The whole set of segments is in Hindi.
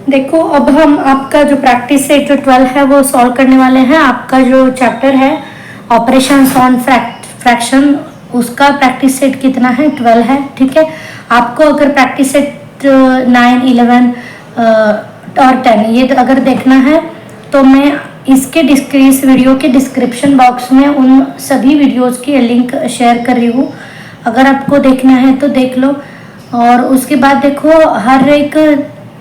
देखो अब हम आपका जो प्रैक्टिस सेट जो 12 है वो सॉल्व करने वाले हैं। आपका जो चैप्टर है ऑपरेशंस ऑन फ्रैक्शन, उसका प्रैक्टिस सेट कितना है? 12 है। ठीक है, आपको अगर प्रैक्टिस सेट 9, 11 और 10 ये अगर देखना है तो मैं इसके इस वीडियो के डिस्क्रिप्शन बॉक्स में उन सभी वीडियोस की लिंक शेयर कर रही हूँ। अगर आपको देखना है तो देख लो। और उसके बाद देखो हर एक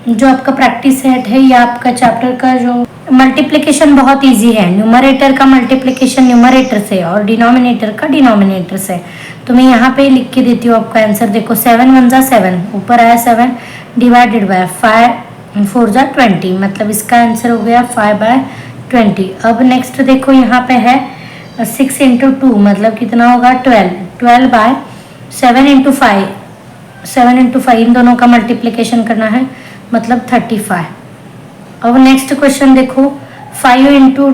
जो आपका प्रैक्टिस सेट है या आपका चैप्टर का जो मल्टीप्लिकेशन बहुत इजी है। न्यूमरेटर का मल्टीप्लिकेशन न्यूमरेटर से और डिनोमिनेटर का डिनोमिनेटर से। तो मैं यहाँ पे लिख के देती हूँ आपका आंसर। देखो 7 1 जा 7, ऊपर आया 7 डिवाइडेड बाय 5 4 जा 20, मतलब इसका आंसर हो गया 5/20। अब नेक्स्ट देखो यहाँ पे है 6 × 2 मतलब कितना होगा 12 बाय 7 × 5 7 × 5 इन दोनों का मल्टीप्लिकेशन करना है मतलब 35। अब नेक्स्ट क्वेश्चन देखो 5 ×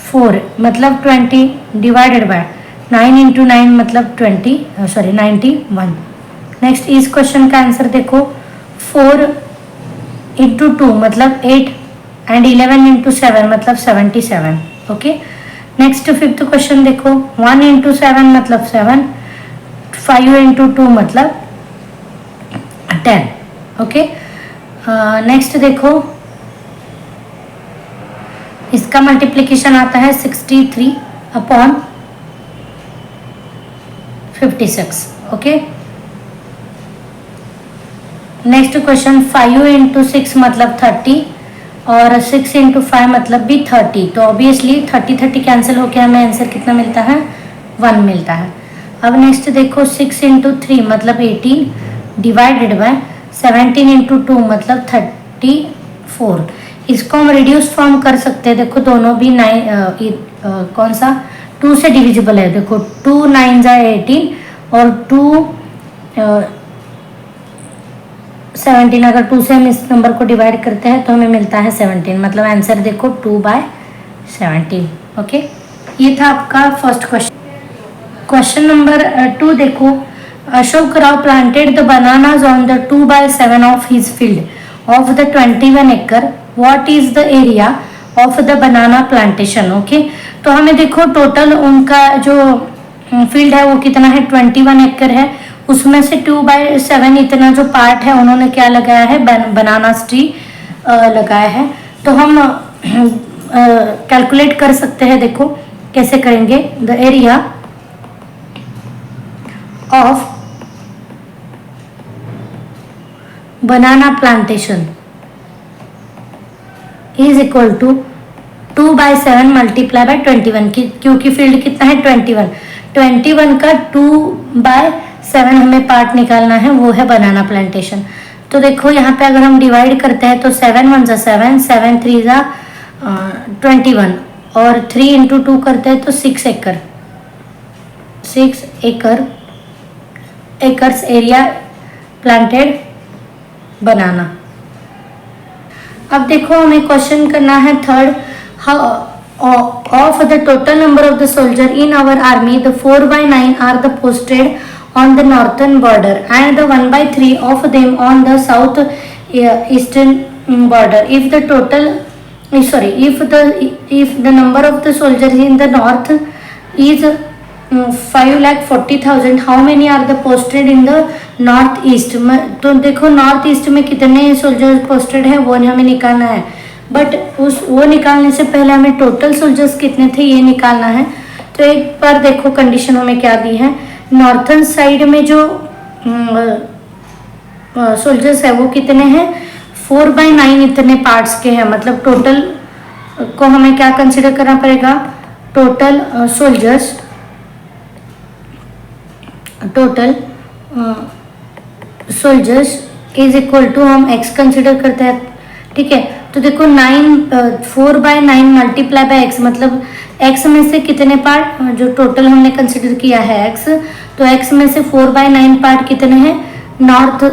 4 मतलब 20 डिवाइडेड बाय 9 × 9 मतलब 91। नेक्स्ट इस क्वेश्चन का आंसर देखो 4 × 2 मतलब 8 एंड 11 × 7 मतलब 77। ओके, नेक्स्ट फिफ्थ क्वेश्चन देखो 1 × 7 मतलब 7, 5 × 2 मतलब 10। ओके, नेक्स्ट देखो इसका मल्टीप्लिकेशन आता है 63/56। ओके, नेक्स्ट क्वेश्चन 5 × 6 मतलब 30 और 6 × 5 मतलब भी 30। तो ऑब्वियसली 30 कैंसिल होकर हमें आंसर कितना मिलता है? 1 मिलता है। अब नेक्स्ट देखो 6 × 3 मतलब 18 डिवाइडेड बाय 17 × 2 मतलब 34। इसको हम रिड्यूस फॉर्म कर सकते हैं। देखो दोनों भी कौन सा 2 से डिविजिबल है। देखो 2 9 जा 18 और 2 17। अगर 2 से हम इस नंबर को डिवाइड करते हैं तो हमें मिलता है 17, मतलब आंसर देखो 2/17। ओके, ये था आपका फर्स्ट क्वेश्चन। क्वेश्चन नंबर 2 देखो Ashok Rao planted the bananas on the 2/7 of his field of the 21 acre. What is the area of the banana plantation? Okay, तो हमें देखो टोटल उनका जो फील्ड है वो कितना है 21 एकड़ है। उसमें से 2/7 इतना जो पार्ट है उन्होंने क्या लगाया है? बनाना ट्री लगाया है। तो हम कैलकुलेट कर सकते हैं। देखो कैसे करेंगे? The area of banana plantation is equal to 2/7 multiply by 21 की, क्योंकि फील्ड कितना है 21 का 2/7 हमें पार्ट निकालना है, वो है बनाना प्लांटेशन। तो देखो यहाँ पे अगर हम डिवाइड करते हैं तो 7 1 जा 7, 7 3 जा 21 और 3 × 2 करते हैं तो 6 एकर्स एरिया प्लांटेड बनाना। अब देखो हमें क्वेश्चन करना है third. Of the total number of the soldier in our army the 4/9 are the posted on the northern border and the 1/3 of them on the south eastern border. if the number of the soldiers in the north is 5,40,000, how many are the posted in the north east में? तो देखो नॉर्थ ईस्ट में कितने सोल्जर्स पोस्टेड है वो हमें निकालना है। बट वो निकालने से पहले हमें टोटल सोल्जर्स कितने थे ये निकालना है। तो एक बार देखो कंडीशन हमें क्या दी है। नॉर्थर्न साइड में जो सोल्जर्स है वो कितने हैं? 4/9 इतने पार्ट्स के हैं, मतलब टोटल को हमें क्या कंसिडर करना पड़ेगा? Total soldiers is equal to हम x कंसिडर करते हैं। ठीक है, तो देखो 4/9 मल्टीप्लाई बाय x मतलब x में से कितने पार्ट जो टोटल हमने कंसिडर किया है x, तो x में से 4/9 पार्ट कितने हैं? नॉर्थ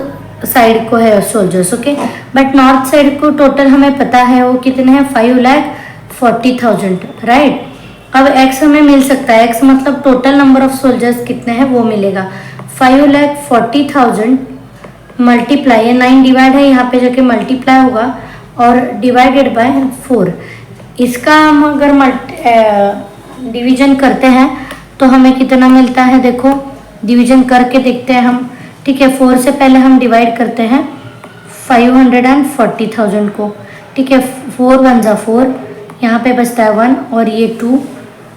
साइड को है soldiers. Okay, but north side को टोटल हमें पता है वो कितने हैं? 5,40,000। राइट, अब x हमें मिल सकता है। x मतलब टोटल नंबर ऑफ सोल्जर्स कितने हैं वो मिलेगा। 5,40,000 मल्टीप्लाई, 9 डिवाइड है यहाँ पे जाके मल्टीप्लाई होगा और डिवाइडेड बाय 4। इसका हम अगर डिवीजन करते हैं तो हमें कितना मिलता है, देखो डिवीजन करके देखते हैं हम। ठीक है, 4 से पहले हम डिवाइड करते हैं 540,000 को। ठीक है, 4 1 जा 4, यहाँ पे बचता है 1 और ये 2,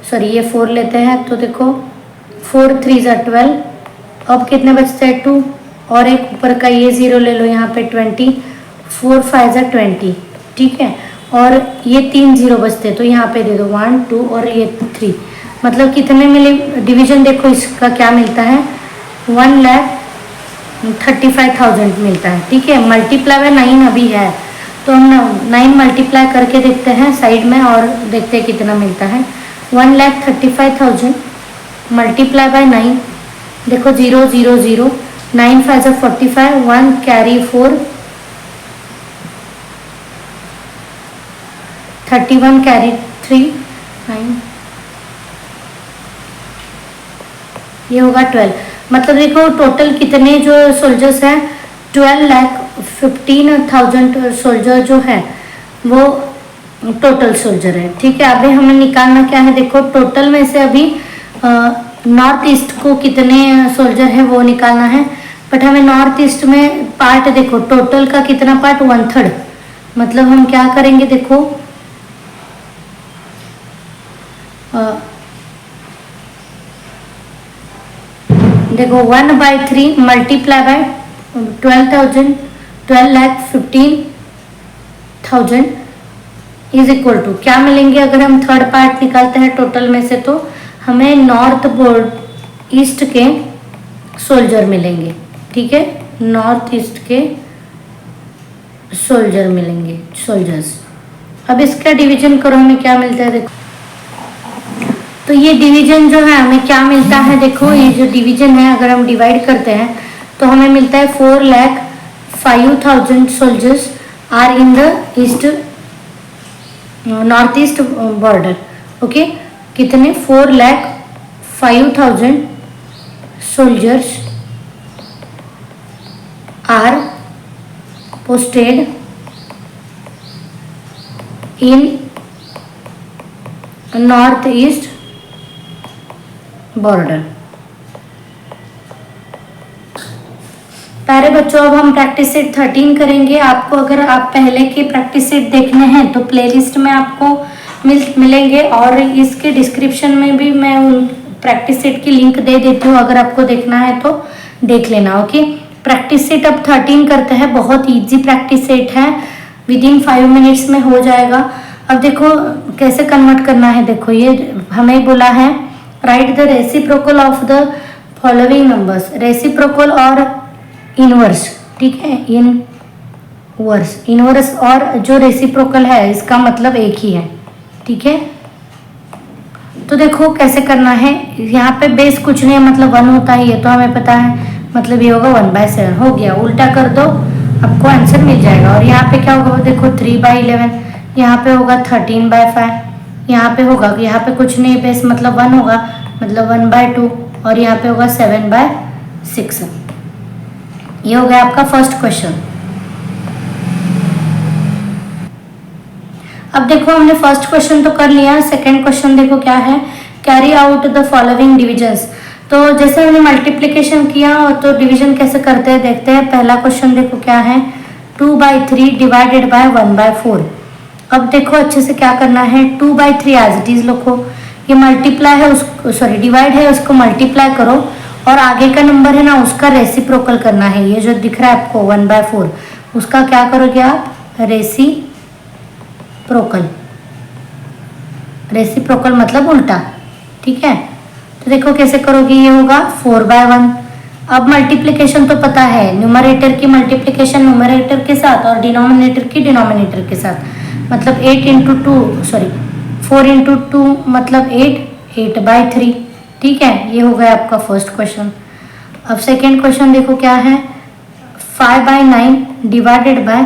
सॉरी ये 4 लेते हैं तो देखो 4 3 जा 12, अब कितने बचते हैं 2 और एक ऊपर का ये 0 ले लो, यहाँ पे 20, 4 5 जा 20। ठीक है, और ये 3 0 बचते तो यहाँ पे दे दो 1 2 और ये 3, मतलब कितने मिले डिवीजन, देखो इसका क्या मिलता है 1,35,000 मिलता है। ठीक है, मल्टीप्लाई बाय 9 अभी है तो हम 9 मल्टीप्लाई करके देखते हैं साइड में और देखते हैं कितना मिलता है। 1,35,000 मल्टीप्लाई बाय 9, देखो 0 0 0, 9 5 जा 45, 1 कैरी 4, 31 कैरी 3, 9, ये होगा 12। मतलब देखो टोटल कितने जो सोल्जर्स हैं 12,15,000 सोल्जर जो है वो टोटल सोल्जर है। ठीक है, अभी हमें निकालना क्या है, देखो टोटल में से अभी नॉर्थ ईस्ट को कितने सोल्जर है वो निकालना है। बट हमें नॉर्थ ईस्ट में पार्ट, देखो टोटल का कितना पार्ट 1/3, मतलब हम क्या करेंगे देखो देखो 1/3 multiply by 12,000, 12,15,000 is equal to क्या मिलेंगे। अगर हम थर्ड पार्ट निकालते हैं टोटल में से तो हमें नॉर्थ बोर्ड ईस्ट के सोल्जर मिलेंगे। ठीक है, नॉर्थ ईस्ट के सोल्जर मिलेंगे, सोल्जर्स। अब इसका डिवीजन करो, हमें क्या मिलता है देखो, तो ये डिवीजन जो है हमें क्या मिलता है, देखो ये जो डिवीजन है अगर हम डिवाइड करते हैं तो हमें मिलता है 4,05,000 soldiers are in the east north east border. Okay, कितने 4,05,000 soldiers are posted in north east border. प्यारे बच्चों, अब हम प्रैक्टिस सेट 13 करेंगे। आपको अगर आप पहले के प्रैक्टिस सेट देखने हैं तो प्लेलिस्ट में आपको मिलेंगे और इसके डिस्क्रिप्शन में भी मैं उन प्रैक्टिस सेट की लिंक दे देती हूँ, अगर आपको देखना है तो देख लेना। ओके, प्रैक्टिस सेट अब 13 करते हैं, बहुत इजी प्रैक्टिस सेट है, विद इन 5 मिनट्स में हो जाएगा। अब देखो कैसे कन्वर्ट करना है, देखो ये हमें बोला है right the reciprocal of the following numbers, reciprocal और इनवर्स। ठीक है, इनवर्स और जो रेसिप्रोकल है इसका मतलब एक ही है। ठीक है, तो देखो कैसे करना है। यहाँ पे बेस कुछ नहीं है, मतलब 1 होता है ये तो हमें पता है, मतलब ये होगा 1/7 हो गया। उल्टा कर दो आपको आंसर मिल जाएगा। और यहाँ पे क्या होगा देखो 3/11, यहाँ पे होगा 13/5, यहाँ पे होगा, यहाँ पे कुछ नहीं बेस मतलब 1 होगा, मतलब 1/2 और यहाँ पे होगा 7/6। ये हो गया आपका फर्स्ट क्वेश्चन। अब देखो हमने फर्स्ट क्वेश्चन तो कर लिया, सेकंड क्वेश्चन देखो क्या है, carry out the following divisions. तो जैसे हमने मल्टीप्लिकेशन किया तो डिवीजन कैसे करते हैं देखते हैं। पहला क्वेश्चन देखो क्या है, 2/3 डिवाइडेड बाय 1/4। अब देखो अच्छे से क्या करना है, 2/3 एज इट इज लिखो, ये मल्टीप्लाई है उसको, सॉरी डिवाइड है उसको मल्टीप्लाई करो और आगे का नंबर है ना उसका रेसिप्रोकल करना है। ये जो दिख रहा है आपको 1/4 उसका क्या करोगे आप, रेसिप्रोकल मतलब उल्टा। ठीक है, तो देखो कैसे करोगे, ये होगा 4/1। अब मल्टीप्लिकेशन तो पता है, न्यूमरेटर की मल्टीप्लिकेशन न्यूमरेटर के साथ और डिनोमिनेटर की डिनोमिनेटर के साथ, मतलब 4 इंटू 2 मतलब 8/3। ठीक है, ये हो गया आपका फर्स्ट क्वेश्चन। अब सेकेंड क्वेश्चन देखो क्या है, 5/9 डिवाइडेड बाय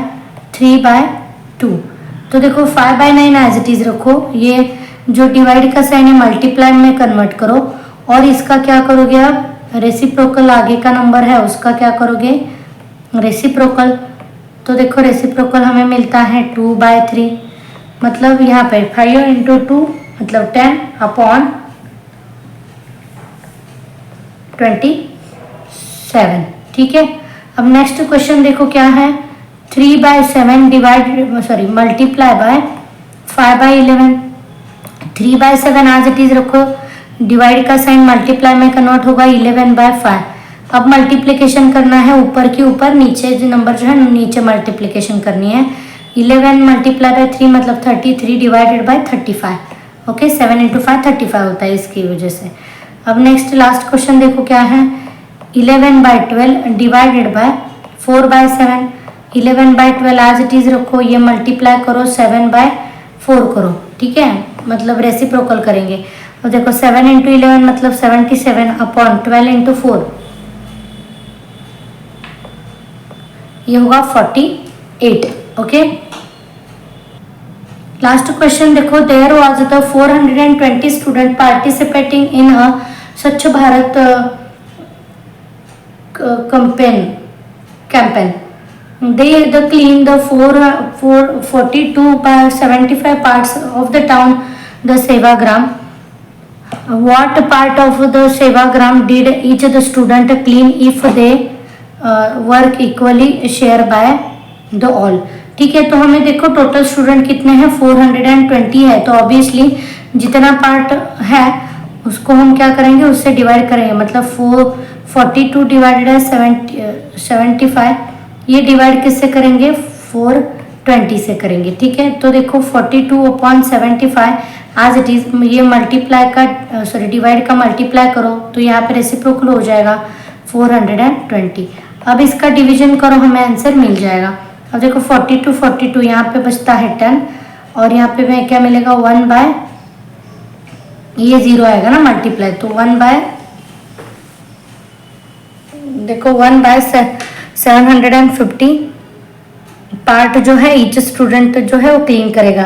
3/2। तो देखो 5/9 एज इट इज रखो, ये जो डिवाइड का साइन है मल्टीप्लाई में कन्वर्ट करो और इसका क्या करोगे आप, रेसिप्रोकल आगे का नंबर है उसका क्या करोगे रेसिप्रोकल। तो तो देखो रेसिप्रोकल हमें मिलता है 2/3, मतलब यहाँ पे 5 इंटू 2 मतलब 10 अपॉन 27। ठीक है, अब नेक्स्ट क्वेश्चन देखो क्या है, 3/7 मल्टीप्लाई बाय 5/11। 3/7 आज इट इज रखो, डिवाइड का साइन मल्टीप्लाई में कन्वर्ट होगा 11/5। अब मल्टीप्लिकेशन करना है ऊपर के ऊपर, नीचे जो नंबर जो है नीचे मल्टीप्लिकेशन करनी है। 11 मल्टीप्लाई बाय 3 मतलब 33 डिवाइडेड बाय 35। ओके, 7 इंटू 5 35 होता है इसकी वजह से। अब नेक्स्ट लास्ट क्वेश्चन देखो क्या है, 11/12 डिवाइडेड बाय 4/7। 11/12 आज इट इज रखो, ये मल्टीप्लाई करो 7/4 करो। ठीक है, मतलब रेसिप्रोकल करेंगे। और देखो 7 इंटू 11 मतलब 77 अपॉन 12 इंटू 4 ये होगा 48। ओके, लास्ट क्वेश्चन देखो, there was the 420 student participating in a Swachh Bharat campaign. They clean the 42/75 parts of the town, the Sevagram. What part of the Sevagram did each the student clean if they work equally share by the all? ठीक है, तो हमें देखो टोटल स्टूडेंट कितने हैं, 420 है, तो ऑब्वियसली जितना पार्ट है उसको हम क्या करेंगे, उससे डिवाइड करेंगे, मतलब 42 डिवाइडेड है 75, ये डिवाइड किससे करेंगे, 420 से करेंगे। ठीक है, तो देखो 42/75 आज इट इज, ये मल्टीप्लाई का डिवाइड का मल्टीप्लाई करो तो यहाँ पे रेसिप्रोकल हो जाएगा 420। अब इसका डिवीजन करो, हमें आंसर मिल जाएगा। अब देखो 42 यहाँ पे बचता है 10 और यहाँ पे मैं क्या मिलेगा 1/, ये 0 आएगा ना मल्टीप्लाई, तो 1/750 पार्ट जो है ईच स्टूडेंट जो है वो क्लीन करेगा।